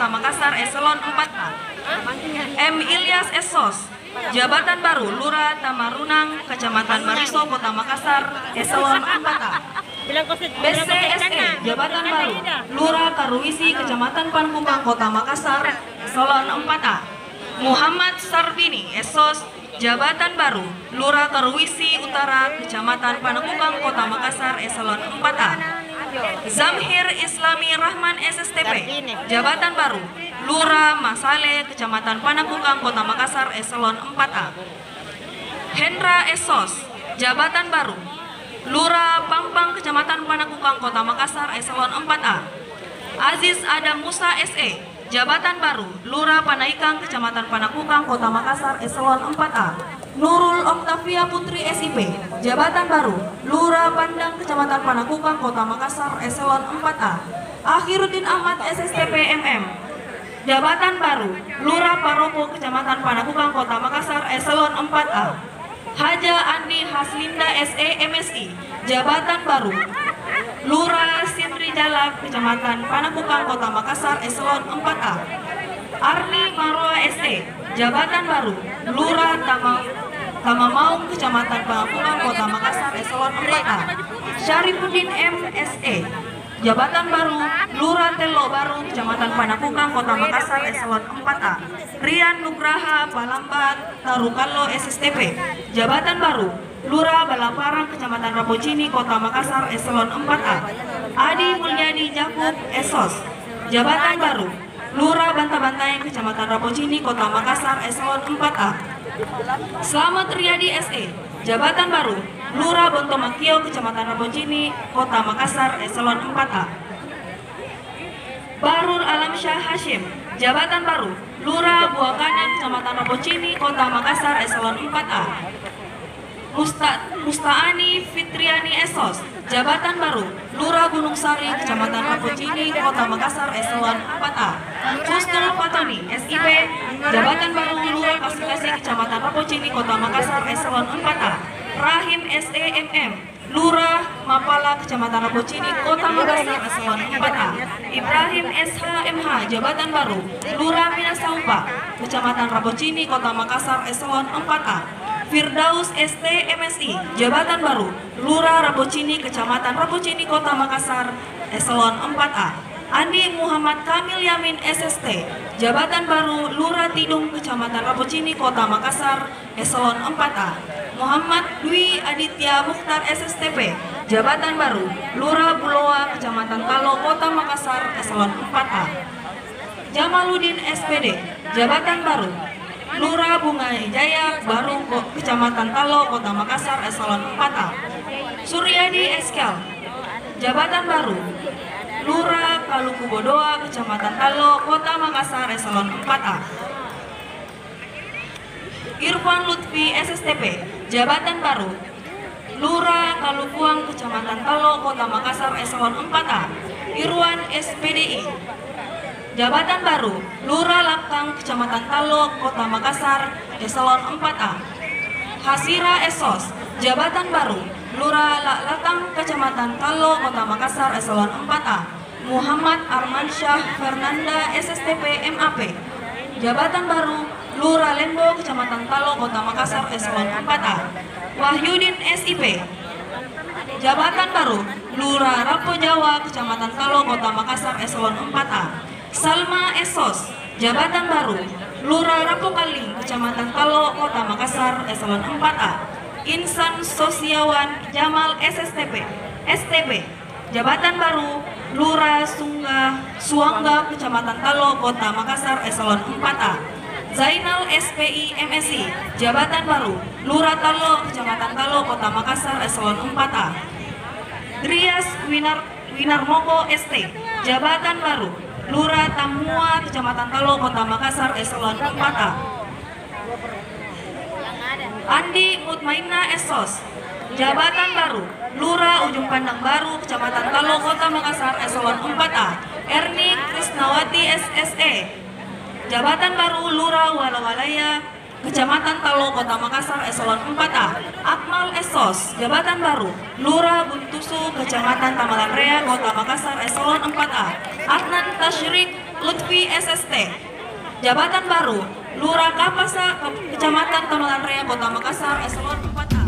Kota Makassar Eselon 4A. M. Ilyas Esos, jabatan baru Lurah Tamarunang, Kecamatan Mariso, Kota Makassar Eselon 4A. BCSE, jabatan baru Lurah Karuisi, Kecamatan Panakukang, Kota Makassar Eselon 4A. Muhammad Sarbini Esos, jabatan baru Lurah Karuisi Utara, Kecamatan Panakukang, Kota Makassar Eselon 4A. Zamhir Islami Rahman SSTP, jabatan baru Lurah Masale, Kecamatan Panakukang, Kota Makassar Eselon 4A. Hendra Esos, jabatan baru Lurah Pampang, Kecamatan Panakukang, Kota Makassar Eselon 4A. Aziz Adam Musa SE, jabatan baru Lurah Panaikang, Kecamatan Panakukang, Kota Makassar Eselon 4A. Nurul Oktavia Putri SIP, jabatan baru Lurah Pandang, Kecamatan Panakukang, Kota Makassar Eselon 4A. Akhiruddin Ahmad SSTP MM, jabatan baru Lurah Paropo, Kecamatan Panakukang, Kota Makassar Eselon 4A. Haja Andi Haslinda SE MSI, jabatan baru Lurah Sindri Jalak, Kecamatan Panakukang, Kota Makassar Eselon 4A. Arni Marwa SE, jabatan baru Lurah Tamamaung, Kecamatan Panakukang, Kota Makassar Eselon 4A. Syarifuddin MSE, jabatan baru Lurah Telo Baru, Kecamatan Panakukang, Kota Makassar Eselon 4A. Rian Nugraha Palambat Tarukalo SSTP, jabatan baru Lurah Balaparang, Kecamatan Rapocini, Kota Makassar Eselon 4A. Adi Mulyadi Jakub Esos, jabatan baru Lurah Bantabantaeng, Kecamatan Rapocini, Kota Makassar Eselon 4A. Slamet Riyadi SE, jabatan baru Lurah Bontomakio, Kecamatan Rapocini, Kota Makassar Eselon 4A. Barul Alamsyah Hashim, jabatan baru Lurah Buah Kanan, Kecamatan Rapocini, Kota Makassar Eselon 4A. Mustaani Fitriani Esos, jabatan baru Lurah Gunung Sari, Kecamatan Rapocini, Kota Makassar Eselon 4A. Sustul Fatoni SIP, jabatan baru Lurah Kasikasi, Kecamatan Rapocini, Kota Makassar Eselon 4A. Rahim SEMM, Lurah Mapala, Kecamatan Rapocini, Kota Makassar Eselon 4A. Ibrahim SHMH, jabatan baru Lurah Minasaupa, Kecamatan Rapocini, Kota Makassar Eselon 4A. Firdaus ST MSI, jabatan baru Lurah Rapocini, Kecamatan Rapocini, Kota Makassar Eselon 4A. Andi Muhammad Kamil Yamin SST, jabatan baru Lurah Tidung, Kecamatan Rapocini, Kota Makassar Eselon 4A. Muhammad Dwi Aditya Mukhtar SSTP, jabatan baru Lurah Buloa, Kecamatan Talo, Kota Makassar Eselon 4A. Jamaluddin SPD, jabatan baru Lurah Bunga Jaya Baru, Kecamatan Talo, Kota Makassar Eselon 4A. Suryadi Eskel, jabatan baru Lurah Kalukubodoa, Kecamatan Talo, Kota Makassar Eselon 4A. Irfan Lutfi SSTP, jabatan baru Lurah Kalukuang, Kecamatan Talo, Kota Makassar Eselon 4A. Irwan SPDI, jabatan baru Lurah Lakang, Kecamatan Talo, Kota Makassar Eselon 4A. Hasira Esos, jabatan baru Lurah Lakang, Kecamatan Talo, Kota Makassar Eselon 4A. Muhammad Armansyah Fernanda SSTP MAP, jabatan baru Lurah Lembo, Kecamatan Talo, Kota Makassar Eselon 4A. Wahyudin SIP, jabatan baru Lurah Rapo Jawa, Kecamatan Talo, Kota Makassar Eselon 4A. Salma Esos, jabatan baru Lurah Rapokaling, Kecamatan Talo, Kota Makassar Eselon 4A. Insan Sosiawan Jamal SSTP STP, jabatan baru Lurah Suangga, Kecamatan Talo, Kota Makassar Eselon 4A. Zainal SPI MSI, jabatan baru Lurah Talo, Kecamatan Talo, Kota Makassar Eselon 4A. Drias Winarmoko ST, jabatan baru Lurah Tamua, Kecamatan Talo, Kota Makassar Eselon 4A. Andi Mutmainna Esos, jabatan baru Lurah Ujung Pandang Baru, Kecamatan Talo, Kota Makassar Eselon 4A. Erni Krisnawati SSE, jabatan baru Lurah Walawalaya, Kecamatan Talo, Kota Makassar, eselon 4A. Akmal Esos, jabatan baru, Lurah Buntusu, Kecamatan Tamalan Rea, Kota Makassar, eselon 4A. Adnan Tasyrik Lutfi SST, jabatan baru, Lurah Kapasa, Kecamatan Tamalan Rea, Kota Makassar, eselon 4A.